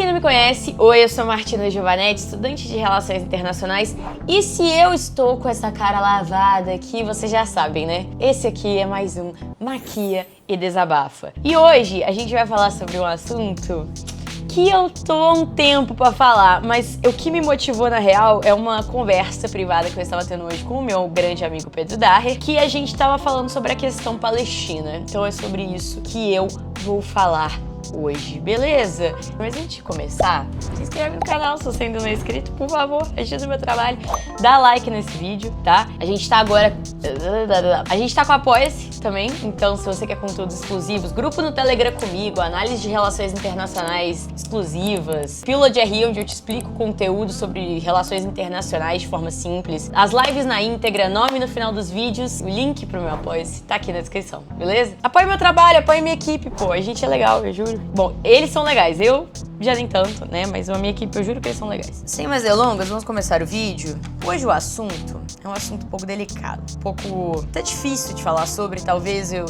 quem não me conhece, oi, eu sou Martina Giovanetti, estudante de Relações Internacionais. E se eu estou com essa cara lavada aqui, vocês já sabem, né? Esse aqui é mais um Maquia e Desabafa. E hoje a gente vai falar sobre um assunto que eu tô há um tempo pra falar, mas o que me motivou na real é uma conversa privada que eu estava tendo hoje com o meu grande amigo Pedro Daher, que a gente tava falando sobre a questão palestina. Então é sobre isso que eu vou falar hoje, beleza? Mas antes de começar, se inscreve no canal se você ainda não é inscrito, por favor, ajuda o meu trabalho, dá like nesse vídeo, tá? A gente tá agora... A gente tá com Apoia-se também, então se você quer conteúdos exclusivos, grupo no Telegram comigo, análise de relações internacionais exclusivas, pílula de RI onde eu te explico conteúdo sobre relações internacionais de forma simples, as lives na íntegra, nome no final dos vídeos, o link pro meu Apoia-se tá aqui na descrição, beleza? Apoie meu trabalho, apoie minha equipe, pô, a gente é legal, eu juro. Bom, eles são legais, eu já nem tanto, né? Mas a minha equipe, eu juro que eles são legais. Sem mais delongas, vamos começar o vídeo. Hoje o assunto é um assunto um pouco delicado, um pouco até difícil de falar sobre. Talvez eu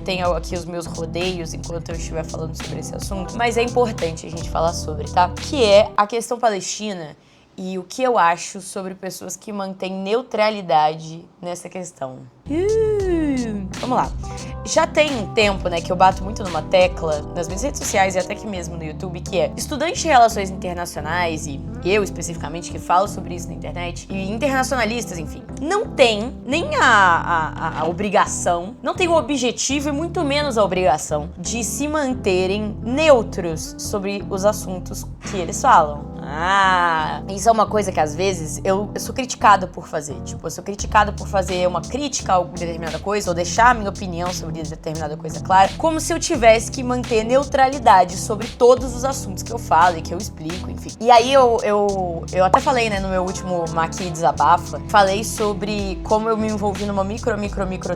tenha aqui os meus rodeios enquanto eu estiver falando sobre esse assunto, mas é importante a gente falar sobre, tá? Que é a questão palestina e o que eu acho sobre pessoas que mantêm neutralidade nessa questão. Vamos lá. Já tem um tempo, né, que eu bato muito numa tecla nas minhas redes sociais e até aqui mesmo no YouTube, que é estudante de relações internacionais, e eu especificamente que falo sobre isso na internet, e internacionalistas, enfim, não tem nem a obrigação, não tem o objetivo e muito menos a obrigação de se manterem neutros sobre os assuntos que eles falam. Isso é uma coisa que às vezes eu sou criticada por fazer. Tipo, eu sou criticada por fazer uma crítica a determinada coisa ou deixar a minha opinião sobre determinada coisa clara, como se eu tivesse que manter neutralidade sobre todos os assuntos que eu falo e que eu explico, enfim. E aí eu até falei, né, no meu último Maquia Desabafa, falei sobre como eu me envolvi numa micro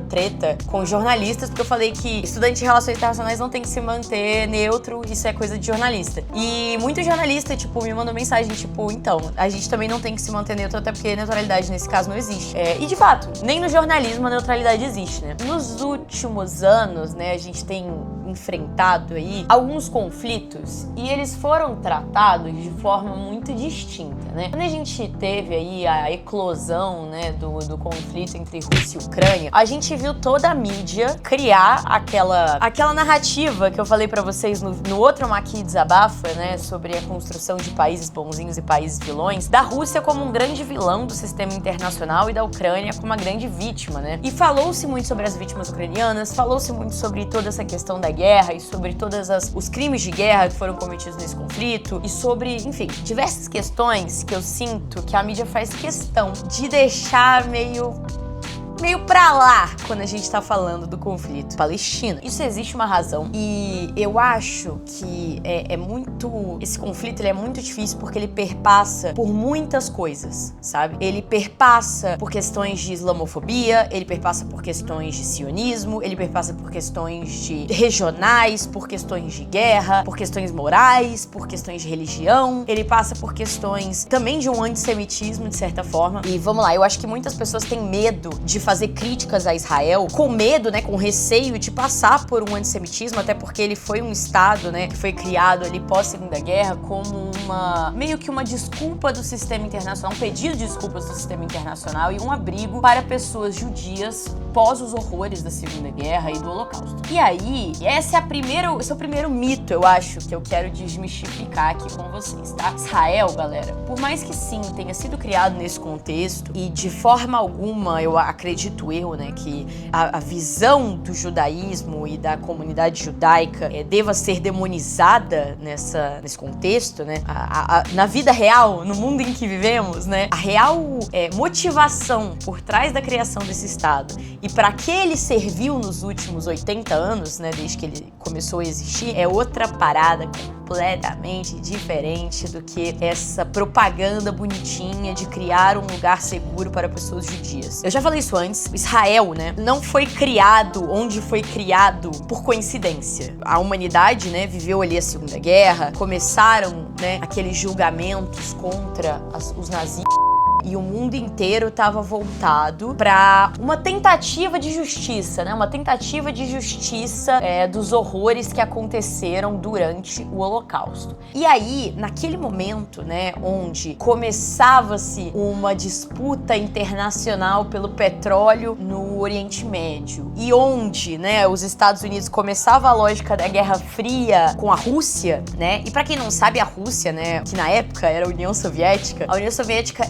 treta com jornalistas, porque eu falei que estudante de relações internacionais não tem que se manter neutro, isso é coisa de jornalista. E muito jornalista, tipo, me mandou mensagem, tipo, então, a gente também não tem que se manter neutro, até porque neutralidade nesse caso não existe. E de fato, nem no jornalismo a neutralidade existe, né? Nos últimos anos, né, a gente tem enfrentado aí alguns conflitos e eles foram tratados de forma muito distinta, né? Quando a gente teve aí a eclosão, né, do conflito entre Rússia e Ucrânia, a gente viu toda a mídia criar aquela narrativa que eu falei pra vocês no outro Maquia Desabafa, né, sobre a construção de países bonzinhos e países vilões, da Rússia como um grande vilão do sistema internacional e da Ucrânia como uma grande vítima, né? E falou-se muito sobre as vítimas ucranianas, falou-se muito sobre toda essa questão da guerra e sobre todos os crimes de guerra que foram cometidos nesse conflito e sobre, enfim, diversas questões que eu sinto que a mídia faz questão de deixar meio pra lá quando a gente tá falando do conflito palestino. Isso existe uma razão e eu acho que esse conflito ele é muito difícil porque ele perpassa por muitas coisas, sabe? Ele perpassa por questões de islamofobia, ele perpassa por questões de sionismo, ele perpassa por questões de regionais, por questões de guerra, por questões morais, por questões de religião, ele passa por questões também de um antissemitismo, de certa forma. E vamos lá, eu acho que muitas pessoas têm medo de fazer críticas a Israel, com medo, né, com receio de passar por um antissemitismo, até porque ele foi um estado, né, que foi criado ali pós-Segunda Guerra como meio que uma desculpa do sistema internacional, um pedido de desculpas do sistema internacional e um abrigo para pessoas judias pós os horrores da Segunda Guerra e do Holocausto. E aí, esse é o primeiro mito, eu acho, que eu quero desmistificar aqui com vocês, tá? Israel, galera, por mais que sim, tenha sido criado nesse contexto e de forma alguma, eu acredito né, que a visão do judaísmo e da comunidade judaica deva ser demonizada nesse contexto, né? Na vida real, no mundo em que vivemos, né? A real motivação por trás da criação desse Estado e para que ele serviu nos últimos 80 anos, né, desde que ele começou a existir, é outra parada completamente diferente do que essa propaganda bonitinha de criar um lugar seguro para pessoas judias. Eu já falei isso antes, Israel, né, não foi criado onde foi criado por coincidência. A humanidade, né, viveu ali a Segunda Guerra, começaram, né, aqueles julgamentos contra os nazistas. e o mundo inteiro estava voltado para uma tentativa de justiça, né? Uma tentativa de justiça dos horrores que aconteceram durante o Holocausto. E aí, naquele momento, né, onde começava-se uma disputa internacional pelo petróleo no Oriente Médio e onde, né, os Estados Unidos começava a lógica da Guerra Fria com a Rússia, né? E para quem não sabe, a Rússia, né, que na época era a União Soviética,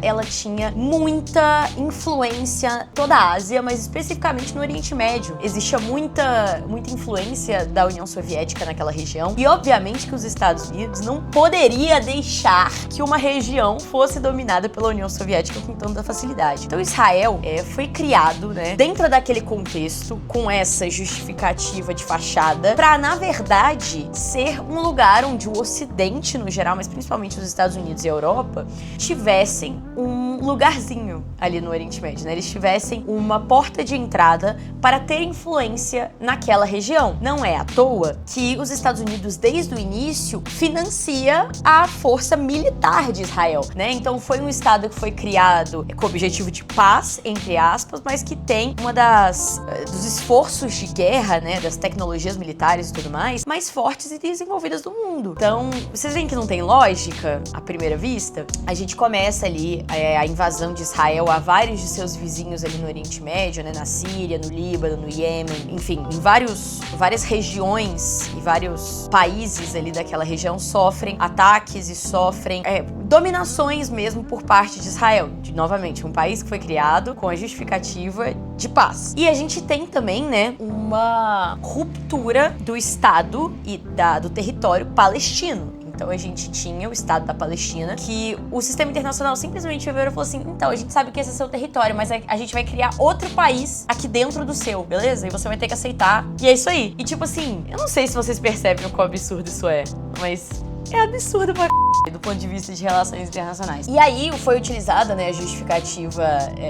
ela tinha muita influência toda a Ásia, mas especificamente no Oriente Médio. Existia muita influência da União Soviética naquela região e obviamente que os Estados Unidos não poderia deixar que uma região fosse dominada pela União Soviética com tanta facilidade. Então Israel foi criado, né, dentro daquele contexto, com essa justificativa de fachada, para na verdade ser um lugar onde o Ocidente no geral, mas principalmente os Estados Unidos e a Europa, tivessem um lugarzinho ali no Oriente Médio, né? Eles tivessem uma porta de entrada para ter influência naquela região. Não é à toa que os Estados Unidos, desde o início, financia a força militar de Israel, né? Então foi um estado que foi criado com o objetivo de paz, entre aspas, mas que tem uma dos esforços de guerra, né, das tecnologias militares e tudo mais fortes e desenvolvidas do mundo. Então, vocês veem que não tem lógica à primeira vista? A gente começa ali a invasão de Israel a vários de seus vizinhos ali no Oriente Médio, né, na Síria, no Líbano, no Iêmen, enfim, em várias regiões e vários países ali daquela região sofrem ataques e sofrem dominações mesmo por parte de Israel. Novamente, um país que foi criado com a justificativa de paz. E a gente tem também, né, uma ruptura do Estado e do território palestino. Então a gente tinha o Estado da Palestina, que o sistema internacional simplesmente veio e falou assim: então, a gente sabe que esse é seu território, mas a gente vai criar outro país aqui dentro do seu, beleza? E você vai ter que aceitar. E é isso aí. E tipo assim, eu não sei se vocês percebem o quão absurdo isso é, mas é absurdo pra do ponto de vista de relações internacionais. E aí foi utilizada, né, a justificativa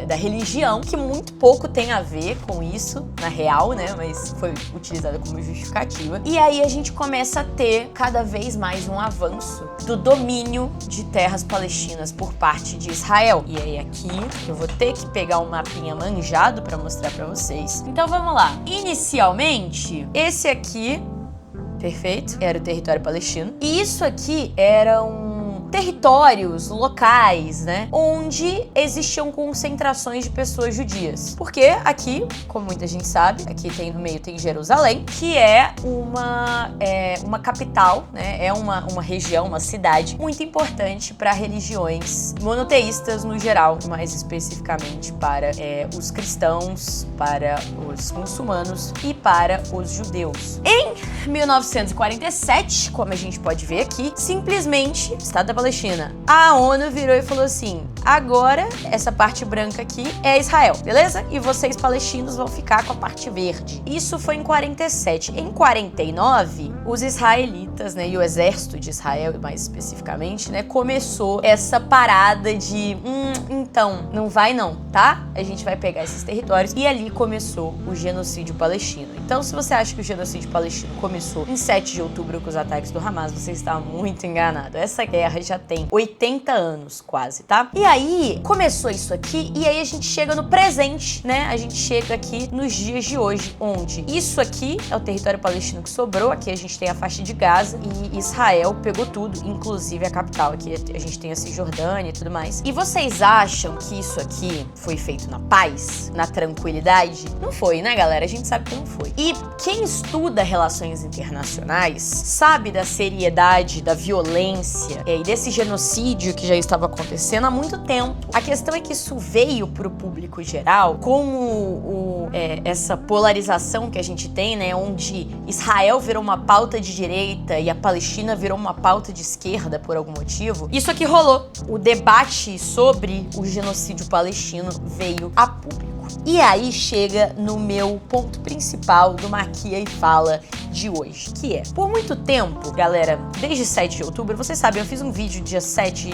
da religião, que muito pouco tem a ver com isso, na real, né, mas foi utilizada como justificativa. E aí a gente começa a ter cada vez mais um avanço do domínio de terras palestinas por parte de Israel. E aí aqui eu vou ter que pegar um mapinha manjado pra mostrar pra vocês. Então vamos lá. Inicialmente, esse aqui, perfeito, era o território palestino. E isso aqui eram territórios locais, né, onde existiam concentrações de pessoas judias. Porque aqui, como muita gente sabe, aqui no meio tem Jerusalém, que é uma capital, né, é uma região, uma cidade muito importante para religiões monoteístas no geral, mais especificamente para os cristãos, para os muçulmanos e para os judeus. Em 1947, como a gente pode ver aqui, simplesmente, Estado da Palestina, a ONU virou e falou assim: agora essa parte branca aqui é Israel, beleza? E vocês palestinos vão ficar com a parte verde. Isso foi em 47. Em 49, os israelitas, né, e o exército de Israel, mais especificamente, né, começou essa parada de então, não vai não, tá? A gente vai pegar esses territórios. E ali começou o genocídio palestino. Então, se você acha que o genocídio palestino começou em 7 de outubro com os ataques do Hamas, você está muito enganado. Essa guerra já tem 80 anos quase, tá? E aí, começou isso aqui, e aí a gente chega no presente, né? A gente chega aqui nos dias de hoje, onde isso aqui é o território palestino que sobrou. Aqui a gente tem a faixa de Gaza e Israel pegou tudo, inclusive a capital. Aqui a gente tem a Cisjordânia e tudo mais. E vocês acham que isso aqui foi feito na paz, na tranquilidade? Não foi, né, galera? A gente sabe que não foi. E quem estuda relações internacionais sabe da seriedade, da violência e desse genocídio que já estava acontecendo há muito tempo. A questão é que isso veio pro público geral com essa polarização que a gente tem, né, onde Israel virou uma pauta de direita e a Palestina virou uma pauta de esquerda por algum motivo. Isso aqui rolou. O debate sobre o genocídio palestino veio a público. E aí chega no meu ponto principal do Maquia e Fala, de hoje, que é, por muito tempo, galera, desde 7 de outubro, vocês sabem, eu fiz um vídeo dia 7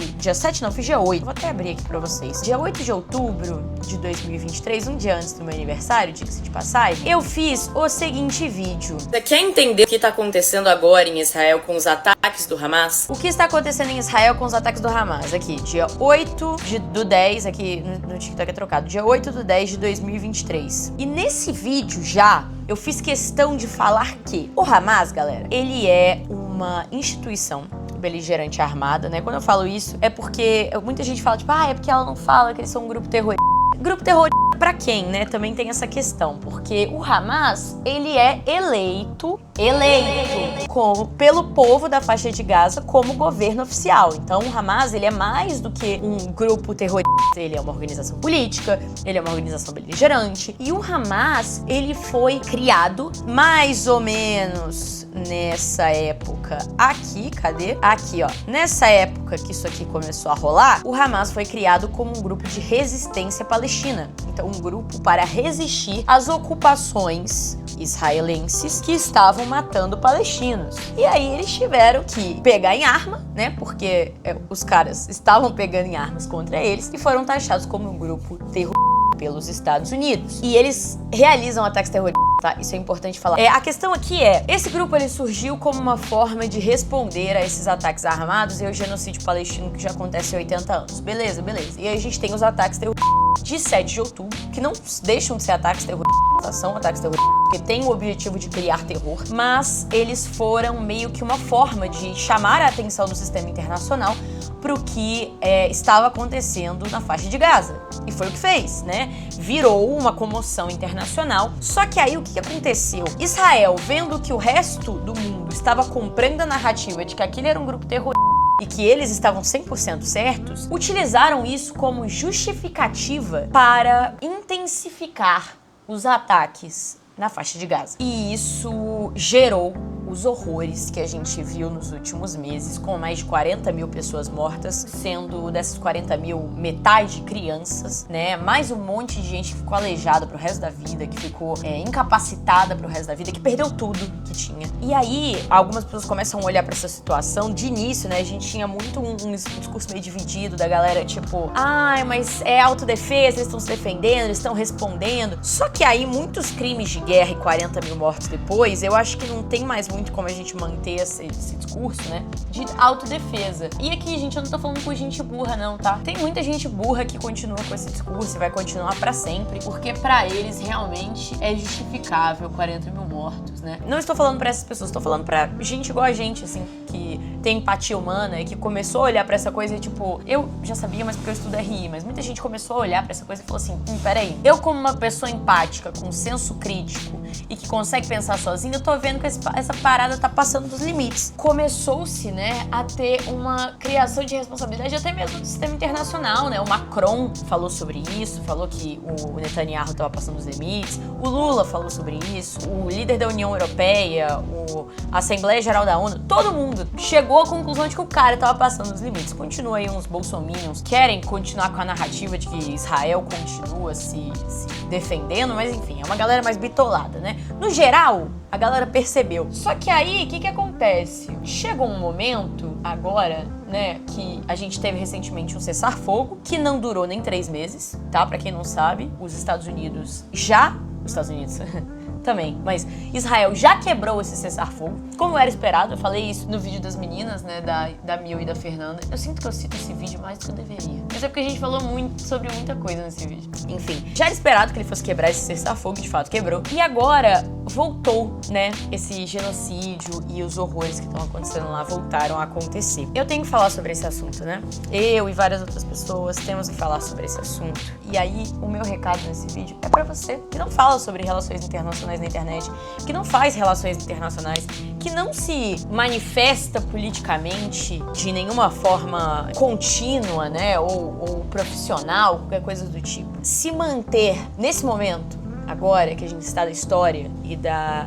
não, fiz dia 8, vou até abrir aqui pra vocês. Dia 8 de outubro de 2023, um dia antes do meu aniversário, diga-se de passagem, eu fiz o seguinte vídeo. Você quer entender o que tá acontecendo agora em Israel com os ataques do Hamas? O que está acontecendo em Israel com os ataques do Hamas? Aqui, dia 8 do 10, aqui no TikTok é trocado, dia 8 do 10 de 2023. E nesse vídeo já, eu fiz questão de falar que o Hamas, galera, ele é uma instituição beligerante armada, né? Quando eu falo isso, é porque muita gente fala, tipo, é porque ela não fala que eles são um grupo terrorista. Grupo terrorista pra quem, né? Também tem essa questão, porque o Hamas, ele é eleito pelo povo da faixa de Gaza como governo oficial. Então o Hamas, ele é mais do que um grupo terrorista, ele é uma organização política, ele é uma organização beligerante. E o Hamas, ele foi criado mais ou menos nessa época aqui, cadê? Aqui, ó. Nessa época que isso aqui começou a rolar, o Hamas foi criado como um grupo de resistência palestina. Então, um grupo para resistir às ocupações israelenses que estavam matando palestinos. E aí eles tiveram que pegar em arma, né? Porque os caras estavam pegando em armas contra eles e foram taxados como um grupo terrorista pelos Estados Unidos. E eles realizam ataques terroristas, tá? Isso é importante falar. A questão aqui esse grupo ele surgiu como uma forma de responder a esses ataques armados e ao genocídio palestino que já acontece há 80 anos. Beleza. E aí a gente tem os ataques terroristas de 7 de outubro, que não deixam de ser ataques terroristas, são ataques terroristas, porque tem o objetivo de criar terror, mas eles foram meio que uma forma de chamar a atenção do sistema internacional para o que estava acontecendo na faixa de Gaza. E foi o que fez, né? Virou uma comoção internacional. Só que aí o que aconteceu? Israel, vendo que o resto do mundo estava comprando a narrativa de que aquele era um grupo terrorista e que eles estavam 100% certos, utilizaram isso como justificativa para intensificar os ataques na faixa de Gaza. E isso gerou os horrores que a gente viu nos últimos meses, com mais de 40 mil pessoas mortas, sendo dessas 40 mil metade crianças, né? Mais um monte de gente que ficou aleijada pro resto da vida, que ficou incapacitada pro resto da vida, que perdeu tudo que tinha. E aí, algumas pessoas começam a olhar pra essa situação. De início, né, a gente tinha muito um discurso meio dividido da galera, tipo, mas é autodefesa, eles estão se defendendo, eles estão respondendo. Só que aí, muitos crimes de guerra e 40 mil mortos depois, eu acho que não tem mais muito como a gente manter esse discurso, né, de autodefesa. E aqui, gente, eu não tô falando com gente burra, não, tá? Tem muita gente burra que continua com esse discurso e vai continuar pra sempre, porque pra eles realmente é justificável 40 mil mortos, né? Não estou falando pra essas pessoas, estou falando pra gente igual a gente, assim, que tem empatia humana e que começou a olhar pra essa coisa e, tipo, eu já sabia, mas porque eu estudo RI, mas muita gente começou a olhar pra essa coisa e falou assim, peraí, eu como uma pessoa empática, com senso crítico e que consegue pensar sozinha, eu tô vendo que essa parada tá passando dos limites. Começou-se, né, a ter uma criação de responsabilidade até mesmo do sistema internacional, né? O Macron falou sobre isso, falou que o Netanyahu tava passando os limites, o Lula falou sobre isso, o líder da União Europeia, a Assembleia Geral da ONU, todo mundo chegou à conclusão de que o cara tava passando os limites. Continua aí uns bolsominions querem continuar com a narrativa de que Israel continua se defendendo, mas enfim, é uma galera mais bitolada, né? No geral, a galera percebeu. Só que aí, o que acontece? Chegou um momento, agora, né, que a gente teve recentemente um cessar-fogo, que não durou nem 3 meses, tá? Pra quem não sabe, os Estados Unidos também, mas Israel já quebrou esse cessar-fogo, como era esperado. Eu falei isso no vídeo das meninas, né, da Mil e da Fernanda. Eu sinto que eu cito esse vídeo mais do que eu deveria, mas é porque a gente falou muito sobre muita coisa nesse vídeo. Enfim, já era esperado que ele fosse quebrar esse cessar-fogo, de fato quebrou. E agora voltou, né, esse genocídio e os horrores que estão acontecendo lá voltaram a acontecer. Eu tenho que falar sobre esse assunto, né? Eu e várias outras pessoas temos que falar sobre esse assunto. E aí, o meu recado nesse vídeo é pra você que não fala sobre relações internacionais na internet, que não faz relações internacionais, que não se manifesta politicamente de nenhuma forma contínua, né, ou profissional, qualquer coisa do tipo. Se manter nesse momento, agora que a gente está na história e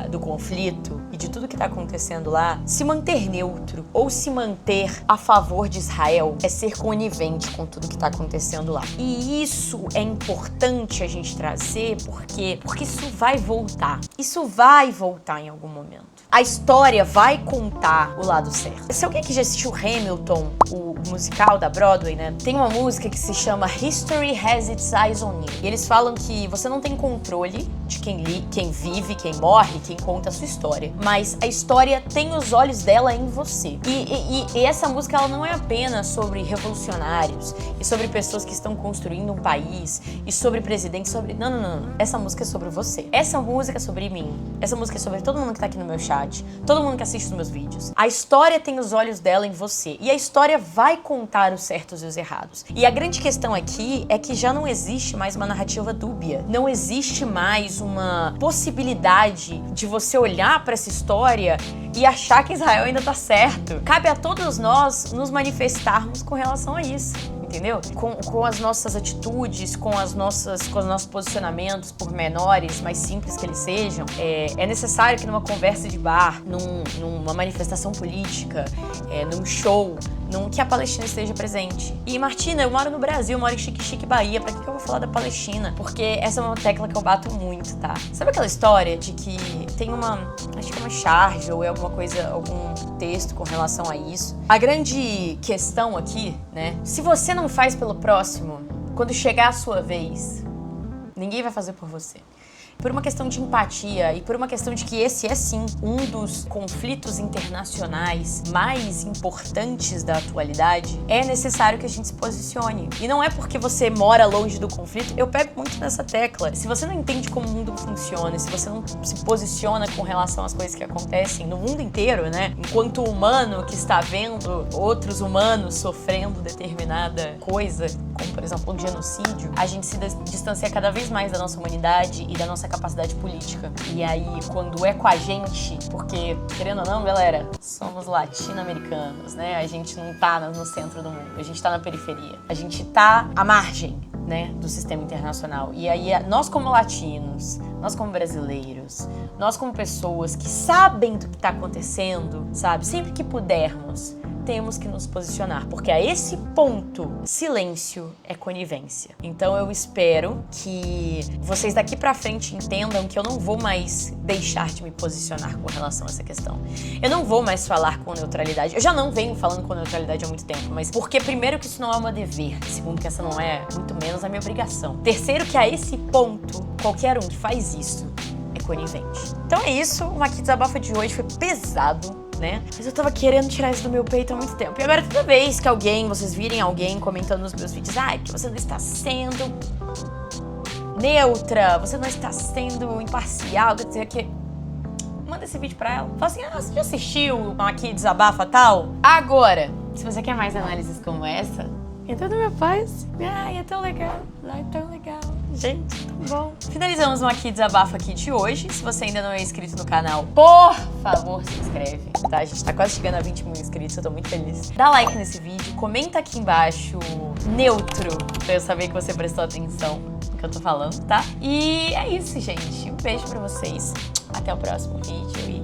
do conflito e de tudo que tá acontecendo lá, se manter neutro ou se manter a favor de Israel é ser conivente com tudo que tá acontecendo lá. E isso é importante a gente trazer porque isso vai voltar. Isso vai voltar em algum momento. A história vai contar o lado certo. Se alguém que já assistiu Hamilton, o musical da Broadway, né? Tem uma música que se chama History Has Its Eyes on You. E eles falam que você não tem controle de quem vive, quem morre, quem conta a sua história. Mas a história tem os olhos dela em você. E essa música, ela não é apenas sobre revolucionários e sobre pessoas que estão construindo um país e sobre presidentes, sobre... Não. Essa música é sobre você. Essa música é sobre mim. Essa música é sobre todo mundo que tá aqui no meu chat, todo mundo que assiste os meus vídeos. A história tem os olhos dela em você. E a história vai contar os certos e os errados. E a grande questão aqui é que já não existe mais uma narrativa dúbia. Não existe mais uma possibilidade de você olhar pra essa história e achar que Israel ainda tá certo. Cabe a todos nós nos manifestarmos com relação a isso. Entendeu? Com as nossas atitudes, com os nossos posicionamentos, por menores, mais simples que eles sejam, é necessário que numa conversa de bar, numa manifestação política, num show, que a Palestina esteja presente. E Martina, eu moro no Brasil, eu moro em Xique-Xique, Bahia, pra que eu vou falar da Palestina? Porque essa é uma tecla que eu bato muito, tá? Sabe aquela história de que tem acho que é uma charge ou é alguma coisa, algum texto com relação a isso? A grande questão aqui, né? Se você não faz pelo próximo, quando chegar a sua vez, ninguém vai fazer por você. Por uma questão de empatia e por uma questão de que esse é sim um dos conflitos internacionais mais importantes da atualidade, é necessário que a gente se posicione. E não é porque você mora longe do conflito, eu pego muito nessa tecla. Se você não entende como o mundo funciona, se você não se posiciona com relação às coisas que acontecem no mundo inteiro, né? Enquanto humano que está vendo outros humanos sofrendo determinada coisa, como por exemplo um genocídio, a gente se distancia cada vez mais da nossa humanidade e da nossa capacidade política. E aí, quando é com a gente, porque, querendo ou não, galera, somos latino-americanos, né? A gente não tá no centro do mundo, a gente tá na periferia. A gente tá à margem, né, do sistema internacional. E aí, nós como latinos, nós como brasileiros, nós como pessoas que sabem do que tá acontecendo, sabe? Sempre que pudermos, temos que nos posicionar, porque a esse ponto, silêncio é conivência. Então eu espero que vocês daqui pra frente entendam que eu não vou mais deixar de me posicionar com relação a essa questão. Eu não vou mais falar com neutralidade. Eu já não venho falando com neutralidade há muito tempo, mas porque primeiro que isso não é o meu dever, segundo que essa não é, muito menos, a minha obrigação. Terceiro que a esse ponto, qualquer um que faz isso é conivente. Então é isso, o Maqui Desabafa de hoje foi pesado, né? Mas eu tava querendo tirar isso do meu peito há muito tempo. E agora toda vez que vocês virem alguém comentando nos meus vídeos, porque você não está sendo neutra, você não está sendo imparcial, quer dizer que... Manda esse vídeo pra ela. Fala assim, você já assistiu o Aqui Desabafa tal? Agora, se você quer mais análises como essa, entra no meu Paz. É tão legal. É tão legal. Gente, tão bom. Finalizamos o Aqui Desabafa aqui de hoje. Se você ainda não é inscrito no canal, por favor, se inscreve, tá? A gente tá quase chegando a 20 mil inscritos, eu tô muito feliz. Dá like nesse vídeo, comenta aqui embaixo neutro, pra eu saber que você prestou atenção no que eu tô falando, tá? E é isso, gente. Um beijo pra vocês. Até o próximo vídeo e